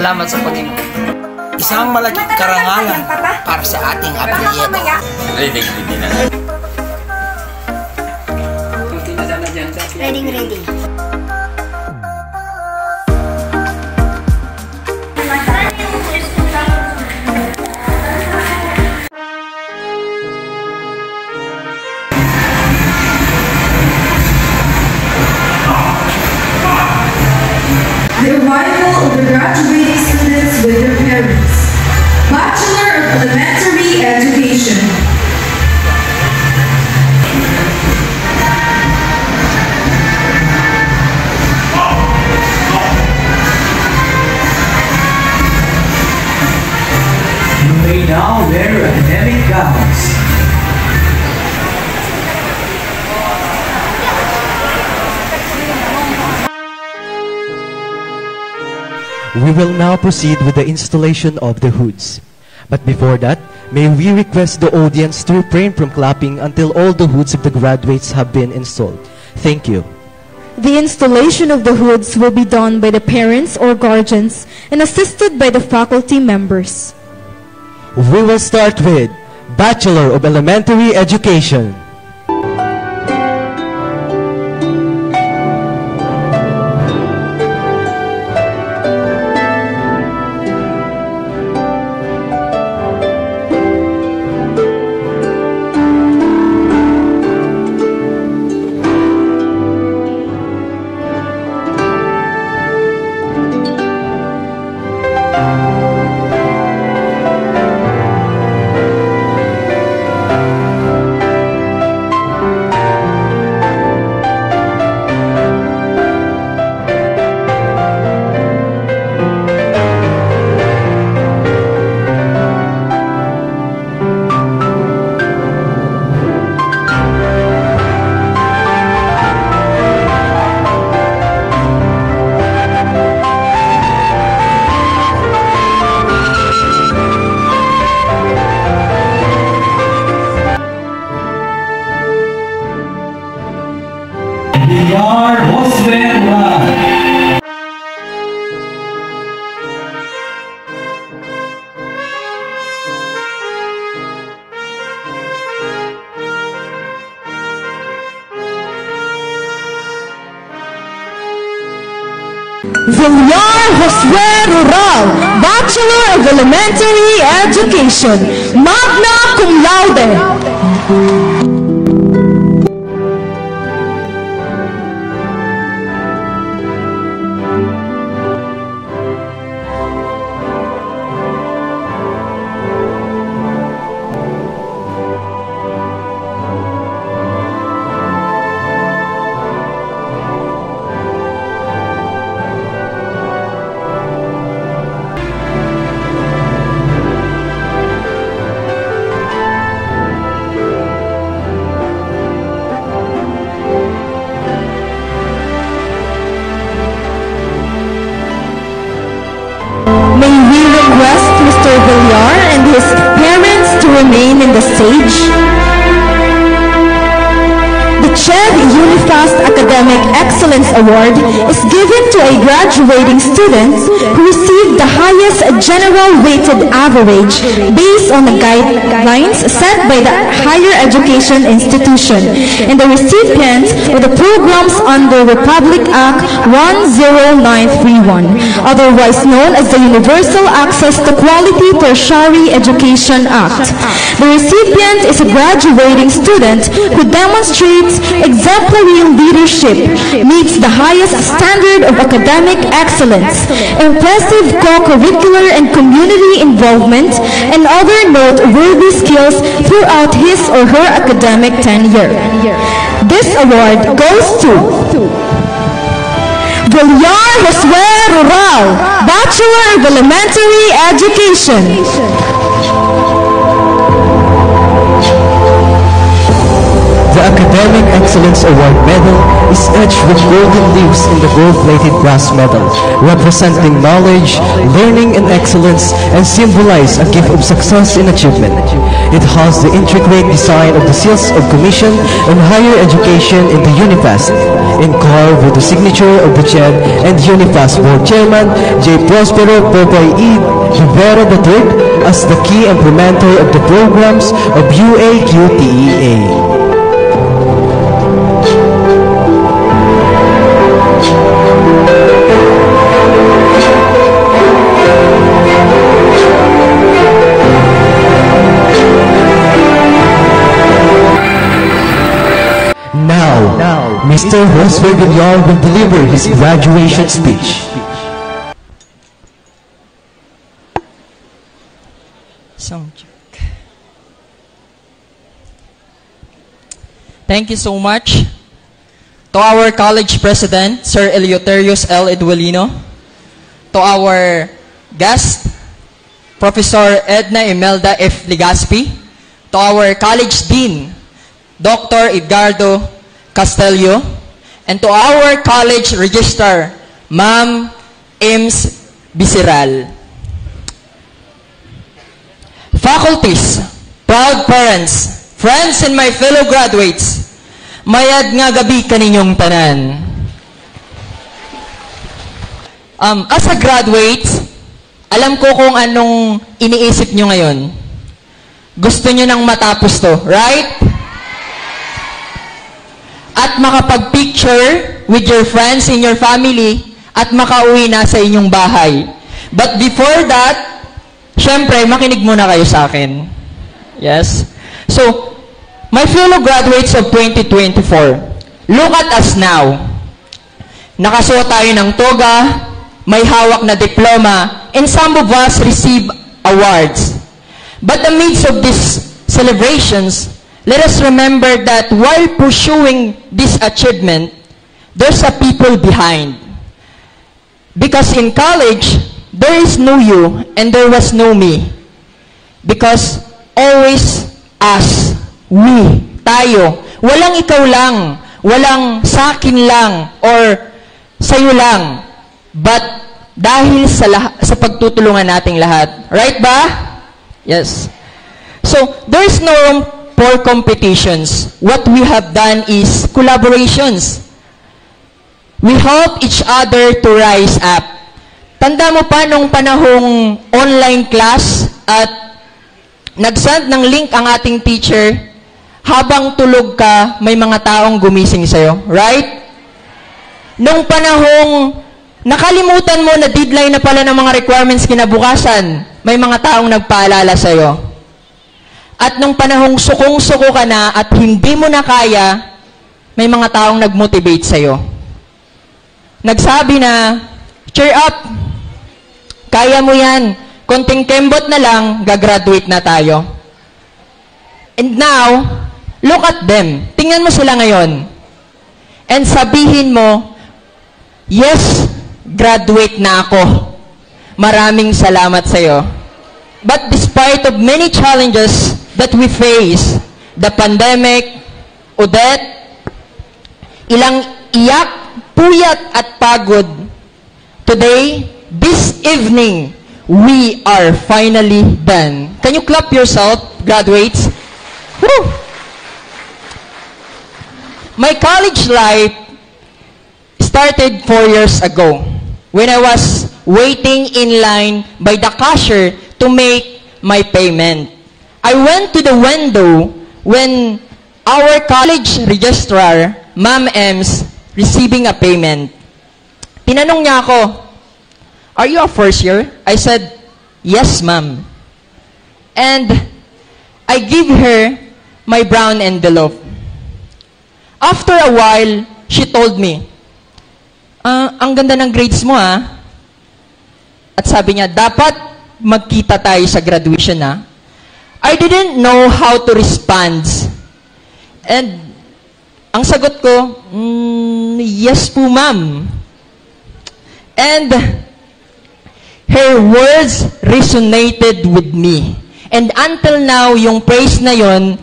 Salamat sa Panginoon. Isang malaking karangalan para sa ating apelyido. Ready na. Ready. The arrival of the graduating students with their parents. Bachelor of Elementary Education. You may now wear academic gowns. We will now proceed with the installation of the hoods. But before that, may we request the audience to refrain from clapping until all the hoods of the graduates have been installed. Thank you. The installation of the hoods will be done by the parents or guardians and assisted by the faculty members. We will start with Bachelor of Elementary Education. Villar Josue Rural. Villar Josue Rural, Bachelor of Elementary Education, magna cum laude. May we request Mr. Villar and his parents to remain in the stage. The CHED Unifast Academic Excellence Award is given to a graduating student who received the highest general weighted average based on the guidelines set by the higher education institution and the recipient of the programs under Republic Act 10931, otherwise known as the Universal Access to Quality Tertiary Education Act. The recipient is a graduating student who demonstrates exemplary leadership, meets the highest standard of academic excellence, impressive co-curricular and community involvement, and other noteworthy skills throughout his or her academic tenure. This award goes to Villar Josue Rural, Bachelor of Elementary Education. The Academic Excellence Award Medal is etched with golden leaves in the gold-plated brass medal, representing knowledge, learning, and excellence, and symbolize a gift of success and achievement. It has the intricate design of the seals of Commission on Higher Education in the UNIFAS, carved with the signature of the CHED and UNIFAS Board Chairman J. Prospero Popoy E. Rivera III as the key implementer of the programs of UAQTEA. Now, Mr. Josue Villar will deliver his graduation speech. Sound check. Thank you so much to our college president, Sir Eleuterius L. Eduelino, to our guest, Professor Edna Imelda F. Legaspi, to our college dean, Dr. Edgardo Castelio, and to our college registrar, Ma'am Ems Bisiral. Faculties, proud parents, friends, and my fellow graduates, mayad nga gabi kaninyong tanan. As a graduate, alam ko kung anong iniisip nyo ngayon. Gusto nyo nang matapos to, right? At makapag-picture with your friends in your family at makauwi na sa inyong bahay. But before that, syempre, makinig muna kayo sa akin. Yes? So, my fellow graduates of 2024, look at us now. Nakasuot tayo ng toga, may hawak na diploma, and some of us receive awards. But amidst of these celebrations, let us remember that while pursuing this achievement, there's a people behind. Because in college, there is no you and there was no me. Because always us, we, tayo. Walang ikaw lang, walang sa akin lang, or sa'yo lang. But dahil sa pagtutulungan nating lahat. Right ba? Yes. So, there is no room for competitions. What we have done is collaborations. We help each other to rise up. Tanda mo pa nung panahong online class at nag-send ng link ang ating teacher, habang tulog ka, may mga taong gumising sa'yo. Right? Nung panahong nakalimutan mo na deadline na pala ng mga requirements kinabukasan, may mga taong nagpaalala sa'yo. At nung panahong sukong-suko ka na at hindi mo na kaya, may mga taong nag-motivate sa'yo. Nagsabi na, cheer up, kaya mo yan, konting kembot na lang, gagraduate na tayo. And now, look at them. Tingnan mo sila ngayon. And sabihin mo, yes, graduate na ako. Maraming salamat sa'yo. But despite of many challenges that we face, the pandemic, Odette, ilang iyak, puyat at pagod, today, this evening, we are finally done. Can you clap yourself, graduates? Woo! My college life started 4 years ago when I was waiting in line by the cashier to make my payment. I went to the window when our college registrar, Ma'am Ems, receiving a payment. Tinanong niya ako, are you a first year? I said, yes, ma'am. And I give her my brown envelope. After a while, she told me, ang ganda ng grades mo, ha? At sabi niya, dapat magkita tayo sa graduation, ha? I didn't know how to respond. And ang sagot ko, yes po, ma'am. And her words resonated with me. And until now, yung praise na yon,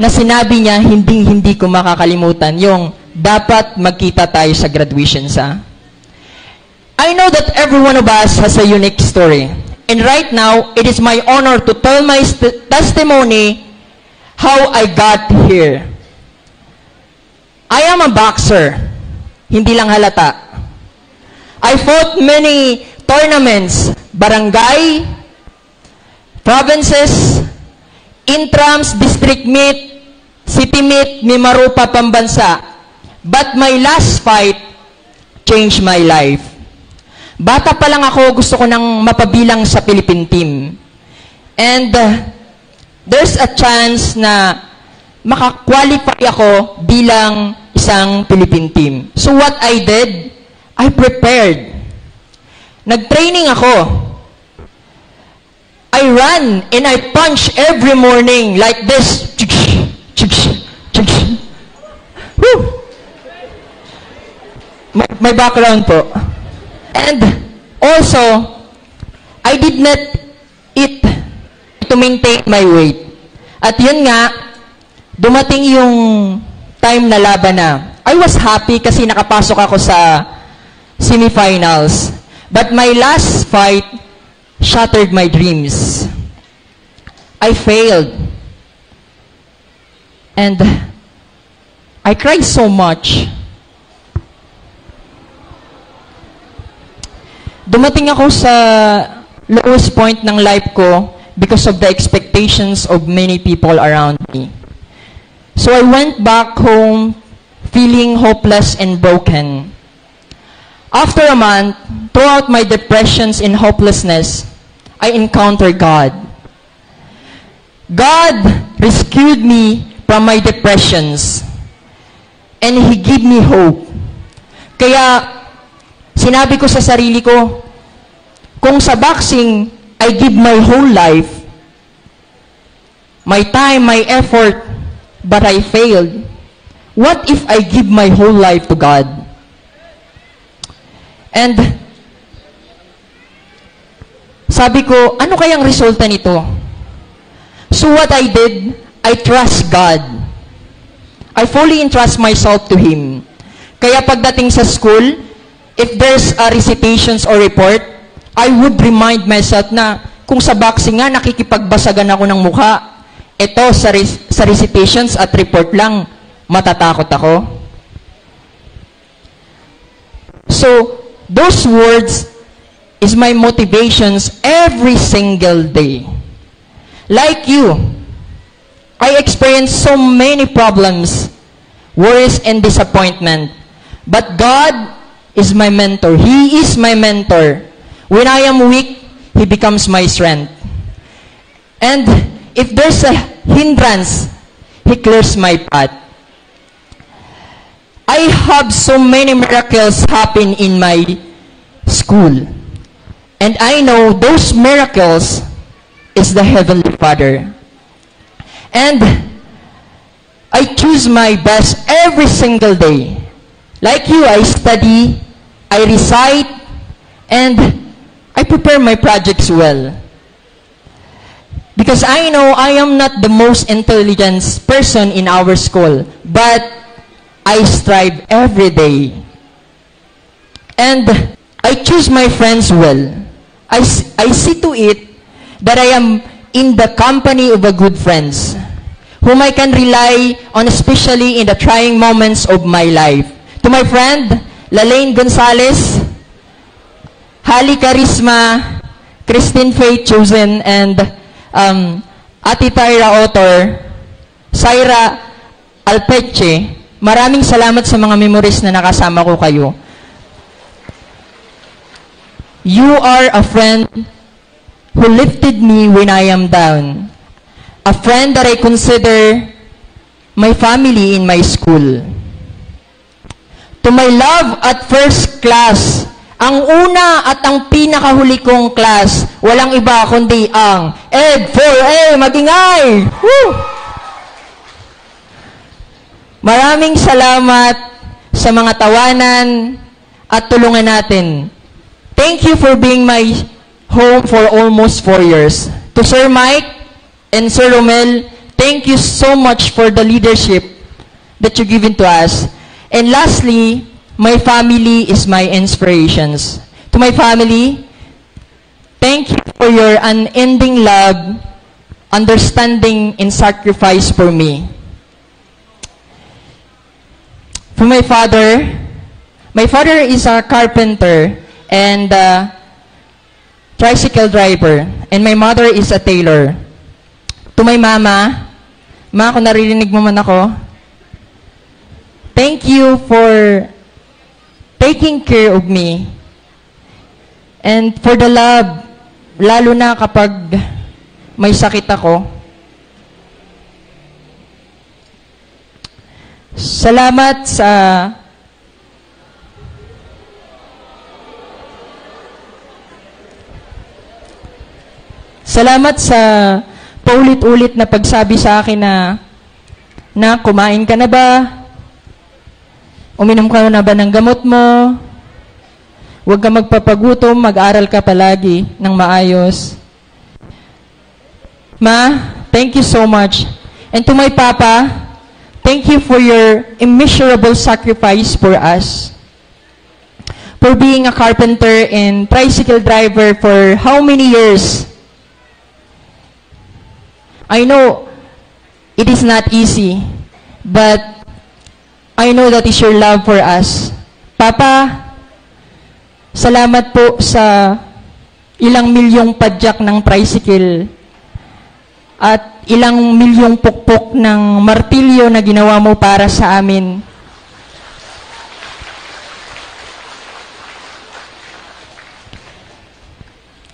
na sinabi niya, hindi ko makakalimutan, yung dapat magkita tayo sa graduation sa. I know that every one of us has a unique story. And right now, it is my honor to tell my testimony how I got here. I am a boxer. Hindi lang halata. I fought many tournaments, barangay, provinces, intrams, district meet, city meet, Mimarupa, Pambansa. But my last fight changed my life. Bata pa lang ako, gusto ko nang mapabilang sa Philippine team. And there's a chance na makakwalify ako bilang isang Philippine team. So what I did, I prepared. Nag-training ako. I run and I punch every morning like this. Woo! My background po. And also, I did not eat to maintain my weight. At yun nga, dumating yung time na laban na. I was happy kasi nakapasok ako sa semifinals. But my last fight shattered my dreams. I failed. And I cried so much. Dumating ako sa lowest point ng life ko because of the expectations of many people around me. So I went back home feeling hopeless and broken. After a month, throughout my depressions and hopelessness, I encountered God. God rescued me from my depressions and He gave me hope. Kaya sinabi ko sa sarili ko, kung sa boxing, I give my whole life, my time, my effort, but I failed. What if I give my whole life to God? And sabi ko, ano kayang resulta nito? So what I did, I trust God. I fully entrust myself to Him. Kaya pagdating sa school, if there's a recitations or report, I would remind myself na kung sa boxing nga, nakikipagbasagan ako ng mukha, ito sa recitations at report lang, matatakot ako. So, those words is my motivations every single day. Like you, I experienced so many problems, worries, and disappointment. But God is my mentor. He is my mentor. When I am weak, He becomes my strength. And if there's a hindrance, He clears my path. I have so many miracles happen in my school. And I know those miracles is the Heavenly Father. And I choose my best every single day. Like you, I study, I recite, and I prepare my projects well. Because I know I am not the most intelligent person in our school, but I strive every day. And I choose my friends well. I see to it that I am in the company of a good friends, whom I can rely on, especially in the trying moments of my life. To my friend, Lalaine Gonzalez, Hali Charisma, Christine Faith Chosen, and Ati Tyra Otor, Syra Alpeche, maraming salamat sa mga memories na nakasama ko kayo. You are a friend who lifted me when I am down. A friend that I consider my family in my school. To my love at first class, ang una at ang pinakahuli kong class, walang iba kundi ang Ed 4A, magingay! Woo! Maraming salamat sa mga tawanan at tulungan natin. Thank you for being my home for almost 4 years. To Sir Mike and Sir Romel, thank thank you so much for the leadership that you've given to us. And lastly, my family is my inspirations. To my family, thank you for your unending love, understanding, and sacrifice for me. For my father is a carpenter and a tricycle driver, and my mother is a tailor. To my mama, Ma, kung naririnig mo man ako, thank you for taking care of me and for the love, lalo na kapag may sakit ako. Salamat sa paulit-ulit na pagsabi sa akin na kumain ka na ba? Uminom ka na ba ng gamot mo? Huwag ka magpapagutom, mag-aral ka palagi ng maayos. Ma, thank you so much. And to my papa, thank you for your immeasurable sacrifice for us. For being a carpenter and tricycle driver for how many years? I know it is not easy, but I know that is your love for us. Papa, salamat po sa ilang milyong padyak ng tricycle at ilang milyong pukpok ng martilyo na ginawa mo para sa amin.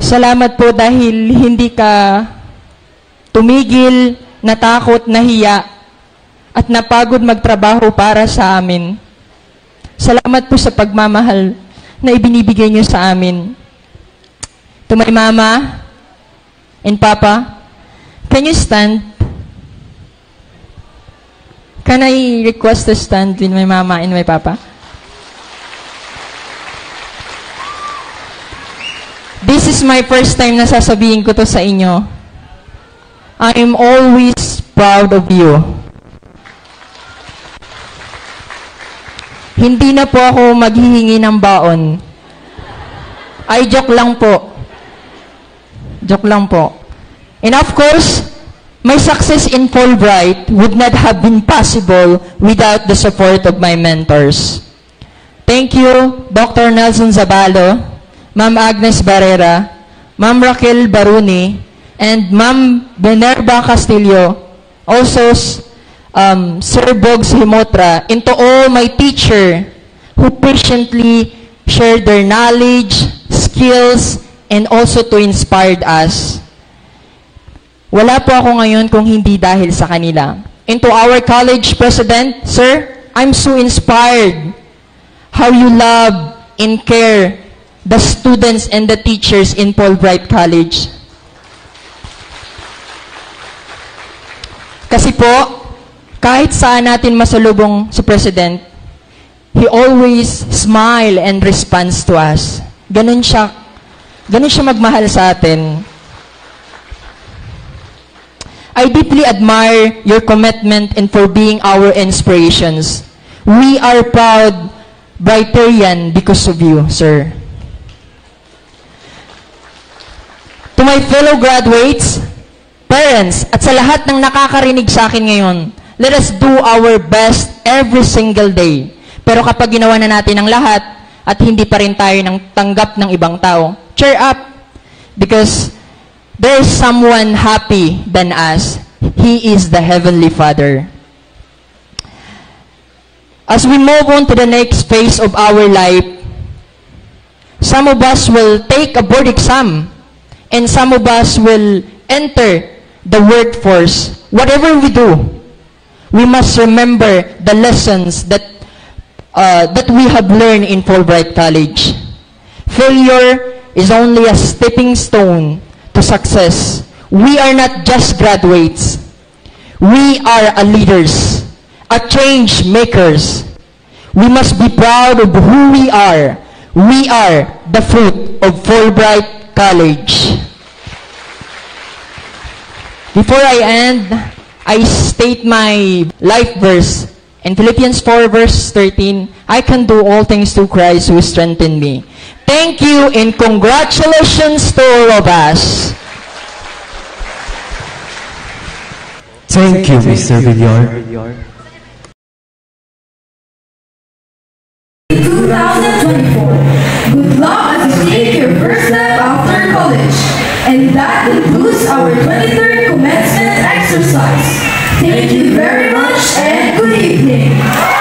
Salamat po dahil hindi ka tumigil, natakot, nahiya, at napagod magtrabaho para sa amin. Salamat po sa pagmamahal na ibinibigay niyo sa amin. To my mama and papa, can you stand? Can I request to stand with my mama and my papa? This is my first time na sasabihin ko to sa inyo. I am always proud of you. Hindi na po ako maghihingi ng baon. Ay, joke lang po. Joke lang po. And of course, my success in Fulbright would not have been possible without the support of my mentors. Thank you, Dr. Nelson Zabalo, Ma'am Agnes Barrera, Ma'am Raquel Baruni, and Ma'am Benerva Castillo, also Sir Bogs Himotra, and to all my teacher who patiently shared their knowledge, skills, and also to inspired us. Wala po ako ngayon kung hindi dahil sa kanila. And to our college president, sir, I'm so inspired how you love and care the students and the teachers in Fulbright College. Kasi po, kahit saan natin masalubong si President, he always smile and responds to us. Ganun siya magmahal sa atin. I deeply admire your commitment and for being our inspirations. We are proud Brighterian because of you, sir. To my fellow graduates, parents, at sa lahat ng nakakarinig sa akin ngayon, let us do our best every single day. Pero kapag ginawa na natin ang lahat at hindi pa rin tayo ng tanggap ng ibang tao, cheer up because there is someone happy than us. He is the Heavenly Father. As we move on to the next phase of our life, some of us will take a board exam and some of us will enter the workforce. Whatever we do, we must remember the lessons that we have learned in Fulbright College. Failure is only a stepping stone to success. We are not just graduates. We are leaders, a change makers. We must be proud of who we are. We are the fruit of Fulbright College. Before I end, I state my life verse in Philippians 4 verse 13, I can do all things through Christ who strengthened me. Thank you and congratulations to all of us. Thank you, Mr. Villar. 2024. Good luck as you take your first step after college. And that concludes our 23rd commencement exercise. Thank you very much and good evening.